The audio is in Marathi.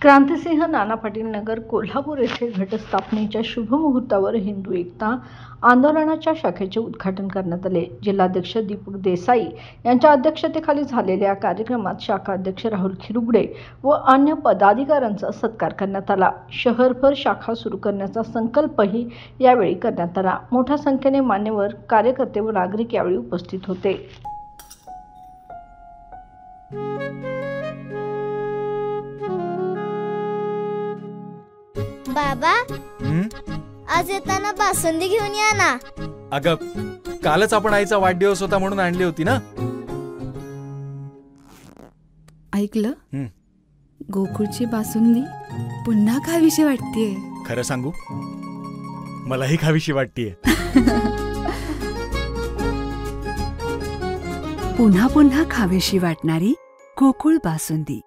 क्रांतिसिंह नाना पाटील नगर कोल्हापूर येथे घटस्थापनेच्या शुभमुहूर्तावर हिंदू एकता आंदोलनाच्या शाखेचे उद्घाटन करण्यात आले। जिल्हाध्यक्ष दीपक देसाई यांच्या अध्यक्षतेखाली झालेल्या कार्यक्रमात शाखा अध्यक्ष राहुल खिरुगडे व अन्य पदाधिकाऱ्यांचा सत्कार करण्यात आला। शहरभर शाखा सुरू करण्याचा संकल्पही यावेळी करण्यात आला। मोठ्या संख्येने मान्यवर, कार्यकर्ते व नागरिक यावेळी उपस्थित होते। बाबा, आज येताना बासुंदी घेऊन या ना। अगं, कालच आपण आईचा वाढदिवस होता म्हणून आणली होती ना। ऐकलं, गोकुळची बासुंदी पुन्हा खावीशी वाटतेय। खरं सांगू, मलाही खावीशी वाटतेय। पुन्हा पुन्हा खावीशी वाटणारी गोकुळ बासुंदी।